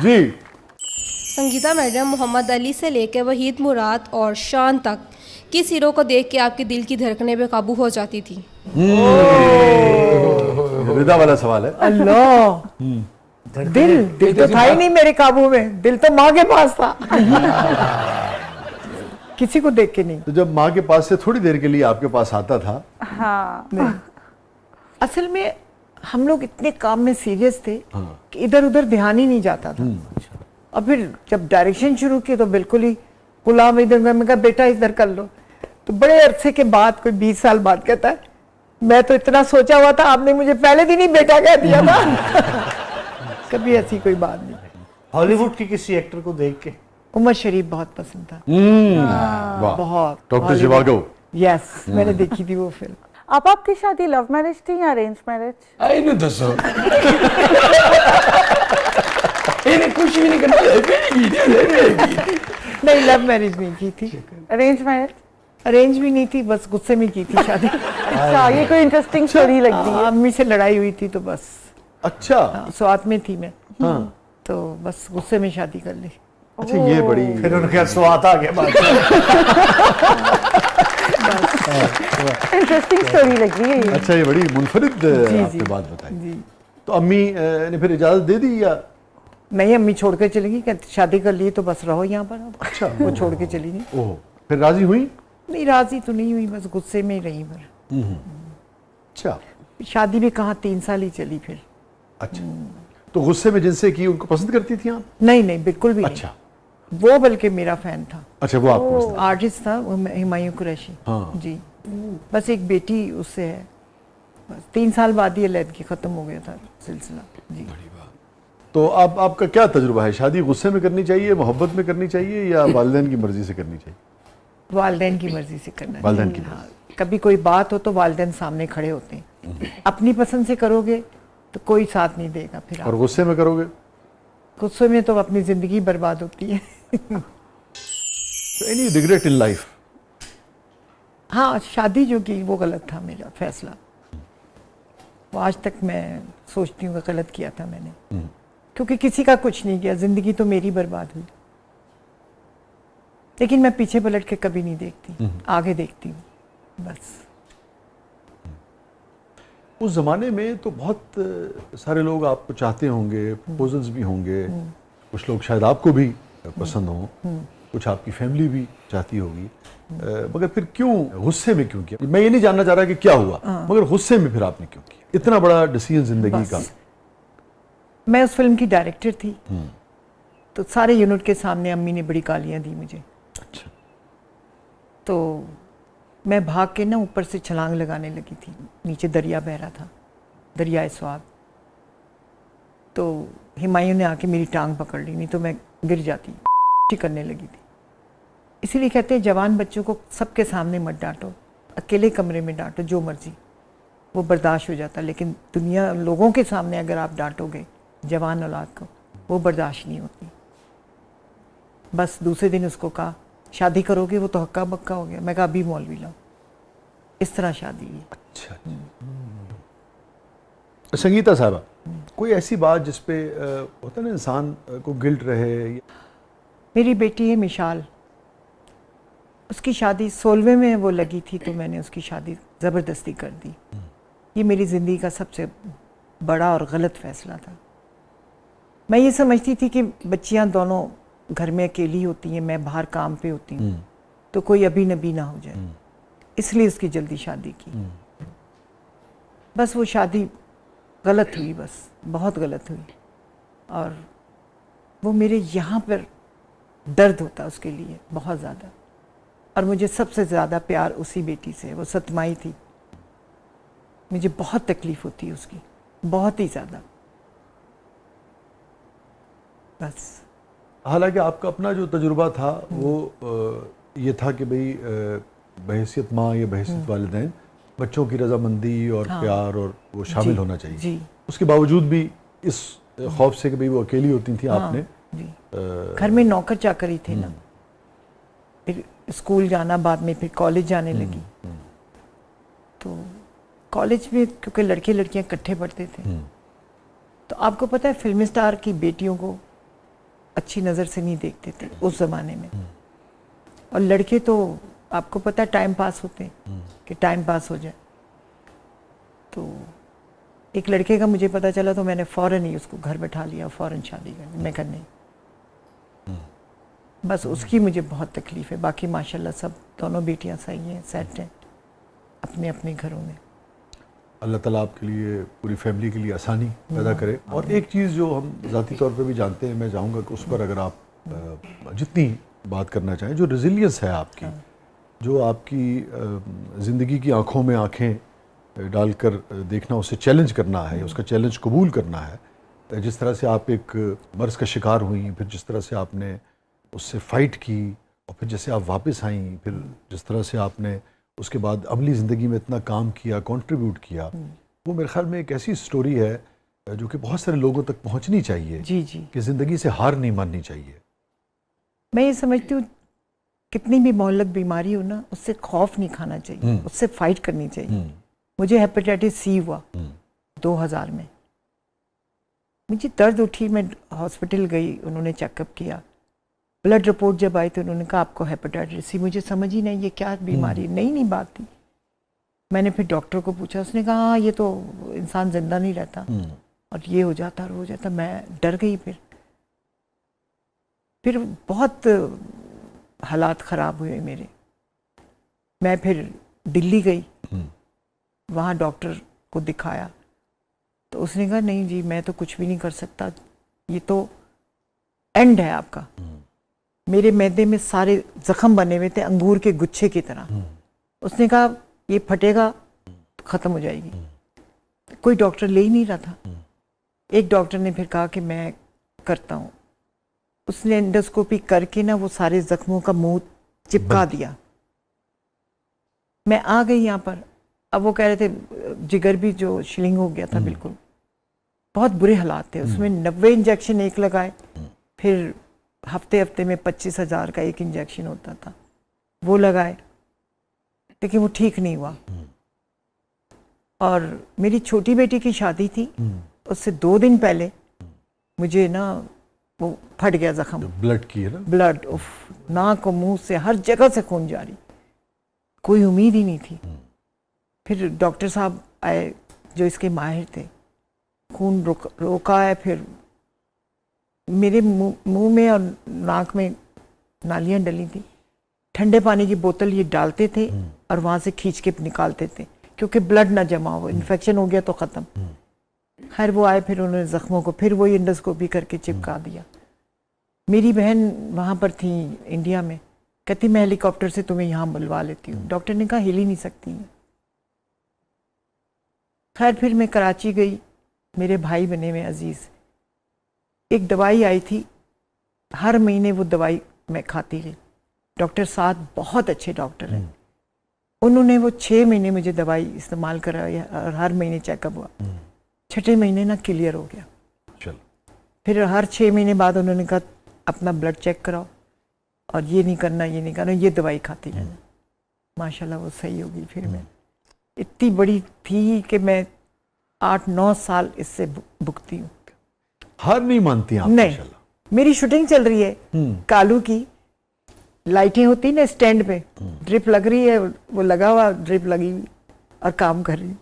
जी। Sangeeta madam, Mohammad Ali से लेकर वहीद मुराद और शान तक किस हीरो को देख के आपके दिल की धड़कनें बेकाबू हो जाती थी? रिदा वाला सवाल है। अल्लाह, दिल तो था ही नहीं मेरे काबू में, दिल तो माँ के पास था। किसी को देख के नहीं। तो जब माँ के पास से थोड़ी देर के लिए आपके पास आता था? हाँ, असल में हम लोग इतने काम में सीरियस थे हाँ। कि इधर उधर ध्यान ही नहीं जाता था। और फिर जब डायरेक्शन शुरू की तो बिल्कुल ही गुलाम इधर, मैं कहा बेटा इधर कर लो। तो बड़े अरसे के बाद, कोई 20 साल बाद कहता है मैं तो इतना सोचा हुआ था, आपने मुझे पहले दिन ही बेटा कह दिया था। कभी ऐसी कोई बात नहीं। हॉलीवुड की किसी एक्टर को देख के? उमर शरीफ बहुत पसंद था। वाह। बहुत। डॉक्टर शिवागो। यस, मैंने देखी थी वो फिल्म। अब आपकी शादी लव मैरिज थी या अरेंज मैरिज? आई नहीं दसो। इन्हें कुछ भी नहीं करना। नहीं, लव मैरिज नहीं की थी। Arrange marriage? अरेंज भी नहीं थी, बस गुस्से में की थी शादी। अच्छा, ये कोई इंटरेस्टिंग स्टोरी लग रही है। अम्मी से लड़ाई हुई थी तो बस। अच्छा। स्वात में थी मैं। हाँ। तो बस गुस्से में शादी कर ली। अच्छा, ये बड़ी फिर उनके स्वाद आ गया। इंटरेस्टिंग स्टोरी लग रही है ये। अच्छा, ये बड़ी मुनफरिद आपने बात बताई। तो अम्मी ने फिर इजाजत दे दी या? नहीं, अम्मी छोड़ के चली गई, कहती शादी कर ली तो बस रहो यहाँ पर। अच्छा। वो छोड़ के चली गई। ओह, फिर राजी हुई? नहीं, राजी तो नहीं हुई, बस गुस्से में ही रही पर। अच्छा। शादी भी कहाँ, 3 साल ही चली फिर। अच्छा, तो गुस्से में जिनसे की उनको पसंद करती थी आप? नहीं नहीं, बिल्कुल भी अच्छा। नहीं। वो बल्कि मेरा फैन था। अच्छा, वो आपको पसंद? आर्टिस्ट था वो, हुमायूं कुरैशी। हाँ। जी। बस एक बेटी उससे है। बस 3 साल बाद ही अलैदगी खत्म हो गया था सिलसिला। जी। तो आप, आपका क्या तजुर्बा है? शादी गुस्से में करनी चाहिए, मोहब्बत में करनी चाहिए या वालिदैन की मर्जी से करनी चाहिए? वालिदैन की मर्जी से करना चाहिए। वालिदैन की हाँ, कभी कोई बात हो तो वालिदैन सामने खड़े होते हैं। अपनी पसंद से करोगे तो कोई साथ नहीं देगा फिर आप। और गुस्से में करोगे? गुस्से में तो अपनी जिंदगी बर्बाद होती है। Any regret in life? हाँ, शादी जो की वो गलत था मेरा फैसला। वो आज तक मैं सोचती हूँ कि गलत किया था मैंने, क्योंकि किसी का कुछ नहीं किया, जिंदगी तो मेरी बर्बाद हुई। लेकिन मैं पीछे पलट के कभी नहीं देखती, आगे देखती हूँ बस। उस जमाने में तो बहुत सारे लोग आपको चाहते होंगे, प्रपोजल्स भी होंगे, कुछ लोग शायद आपको भी पसंद हों, कुछ आपकी फैमिली भी चाहती होगी, मगर फिर क्यों गुस्से में क्यों किया? मैं ये नहीं जानना चाह रहा कि क्या हुआ, मगर गुस्से में फिर आपने क्यों किया इतना बड़ा डिसीजन जिंदगी का? मैं उस फिल्म की डायरेक्टर थी, तो सारे यूनिट के सामने अम्मी ने बड़ी गालियां दी मुझे। अच्छा। तो मैं भाग के ना ऊपर से छलांग लगाने लगी थी, नीचे दरिया बह रहा था, दरियाए स्वाद। तो हुमायूं ने आके मेरी टांग पकड़ ली, नहीं तो मैं गिर जाती, करने लगी थी। इसीलिए कहते हैं जवान बच्चों को सबके सामने मत डांटो, अकेले कमरे में डांटो, जो मर्जी, वो बर्दाश्त हो जाता। लेकिन दुनिया लोगों के सामने अगर आप डांटोगे जवान औलाद को, वो बर्दाश्त नहीं होती। बस दूसरे दिन उसको कहा शादी करोगे, वो तो हक्का बक्का हो गया। मैं कहा अभी मौलवी लाओ। इस तरह शादी हुई। अच्छा। संगीता साहबा, कोई ऐसी बात जिसपे होता है ना इंसान को गिल्ट रहे? मेरी बेटी है मिशाल, उसकी शादी 16वें में वो लगी थी, तो मैंने उसकी शादी ज़बरदस्ती कर दी। ये मेरी ज़िंदगी का सबसे बड़ा और गलत फैसला था। मैं ये समझती थी कि बच्चियां दोनों घर में अकेली होती हैं, मैं बाहर काम पे होती हूँ, तो कोई अभी नबी ना हो जाए, इसलिए उसकी जल्दी शादी की। बस वो शादी गलत हुई, बस बहुत गलत हुई। और वो मेरे यहाँ पर दर्द होता उसके लिए बहुत ज़्यादा। और मुझे सबसे ज़्यादा प्यार उसी बेटी से, वो सतमाई थी। मुझे बहुत तकलीफ़ होती है उसकी, बहुत ही ज़्यादा। बस। हालांकि आपका अपना जो तजुर्बा था वो ये था कि भाई बहैसियत माँ या बहैसियत वालिदैन बच्चों की रजामंदी और प्यार और वो शामिल होना चाहिए। जी। उसके बावजूद भी इस खौफ से कि भाई वो अकेली होती थी, आपने घर में नौकर चाकर ही थे ना, फिर स्कूल जाना, बाद में फिर कॉलेज जाने लगी। तो कॉलेज में क्योंकि लड़के लड़कियां इकट्ठे पढ़ते थे, तो आपको पता है फिल्म स्टार की बेटियों को अच्छी नज़र से नहीं देखते थे उस ज़माने में। और लड़के तो आपको पता है टाइम पास होते हैं कि टाइम पास हो जाए। तो एक लड़के का मुझे पता चला तो मैंने फ़ौरन ही उसको घर बैठा लिया, फ़ौरन शादी कर। मैं कर नहीं, बस उसकी मुझे बहुत तकलीफ़ है। बाकी माशाल्लाह सब दोनों बेटियां सही हैं, सेट हैं अपने अपने घरों में। अल्लाह ताला आपके लिए, पूरी फैमिली के लिए आसानी पैदा करे। और एक चीज़ जो हम ज़ाती तौर पे भी जानते हैं, मैं चाहूँगा कि उस पर अगर आप जितनी बात करना चाहें, जो रेजिलियंस है आपकी, जो आपकी ज़िंदगी की आँखों में आँखें डालकर देखना, उसे चैलेंज करना है, उसका चैलेंज कबूल करना है। जिस तरह से आप एक मर्ज़ का शिकार हुई, फिर जिस तरह से आपने उससे फ़ाइट की, और फिर जैसे आप वापस आईं, फिर जिस तरह से आपने उसके बाद अमली ज़िंदगी में इतना काम किया, कंट्रीब्यूट किया, वो मेरे ख्याल में एक ऐसी स्टोरी है जो कि बहुत सारे लोगों तक पहुंचनी चाहिए। जी जी, कि ज़िंदगी से हार नहीं माननी चाहिए। मैं ये समझती हूँ कितनी भी मोहल्लक बीमारी हो ना, उससे खौफ नहीं खाना चाहिए, उससे फाइट करनी चाहिए। मुझे हेपेटाइटिस सी हुआ 2000 में, मुझे दर्द उठी, मैं हॉस्पिटल गई, उन्होंने चेकअप किया, ब्लड रिपोर्ट जब आई तो उन्होंने कहा आपको हेपेटाइटिस सी। मुझे समझ ही नहीं ये क्या बीमारी, नई बात थी। मैंने फिर डॉक्टर को पूछा, उसने कहा हाँ ये तो इंसान जिंदा नहीं रहता और ये हो जाता और हो जाता। मैं डर गई। फिर बहुत हालात ख़राब हुए मेरे। मैं फिर दिल्ली गई, वहाँ डॉक्टर को दिखाया तो उसने कहा नहीं जी मैं तो कुछ भी नहीं कर सकता, ये तो एंड है आपका। मेरे मैदे में सारे जख्म बने हुए थे अंगूर के गुच्छे की तरह। उसने कहा ये फटेगा तो ख़त्म हो जाएगी। कोई डॉक्टर ले ही नहीं रहा था। एक डॉक्टर ने फिर कहा कि मैं करता हूँ। उसने एंडोस्कोपी करके ना वो सारे जख्मों का मुंह चिपका दिया। मैं आ गई यहाँ पर। अब वो कह रहे थे जिगर भी जो शिलिंग हो गया था, बिल्कुल बहुत बुरे हालात थे। उसमें 90 इंजेक्शन एक लगाए, फिर हफ्ते में 25,000 का एक इंजेक्शन होता था, वो लगाए, लेकिन वो ठीक नहीं हुआ। और मेरी छोटी बेटी की शादी थी, उससे 2 दिन पहले मुझे ना वो फट गया जख्म, ब्लड की है ना, ब्लड, उफ, नाक और मुंह से हर जगह से खून जारी, कोई उम्मीद ही नहीं थी। फिर डॉक्टर साहब आए जो इसके माहिर थे, खून रोका है, फिर मेरे मुंह में और नाक में नालियां डली थी। ठंडे पानी की बोतल ये डालते थे और वहां से खींच के निकालते थे क्योंकि ब्लड ना जमा हो, इन्फेक्शन हो गया तो ख़त्म। खैर वो आए, फिर उन्होंने ज़ख्मों को फिर वही एंडोस्कोपी करके चिपका दिया। मेरी बहन वहाँ पर थी इंडिया में, कहती मैं हेलीकॉप्टर से तुम्हें यहाँ बुलवा लेती हूँ। डॉक्टर ने कहा हिल ही नहीं सकती। खैर फिर मैं कराची गई, मेरे भाई बने हुए अजीज़, एक दवाई आई थी, हर महीने वो दवाई मैं खाती रही। डॉक्टर साथ बहुत अच्छे डॉक्टर हैं, उन्होंने वो 6 महीने मुझे दवाई इस्तेमाल कराई और हर महीने चेकअप हुआ। 6ठे महीने ना क्लियर हो गया। चलो फिर हर 6 महीने बाद उन्होंने कहा अपना ब्लड चेक कराओ और ये नहीं करना, ये नहीं करना, ये दवाई खाती रहना। माशाल्लाह वो सही होगी। फिर मैं इतनी बड़ी थी कि मैं 8-9 साल इससे भुगती हूँ। हार नहीं मानती आप? नहीं, मेरी शूटिंग चल रही है कालू की, लाइटें होती ना स्टैंड पे, ड्रिप लग रही है, वो लगा हुआ ड्रिप लगी हुई और काम कर रही हूँ।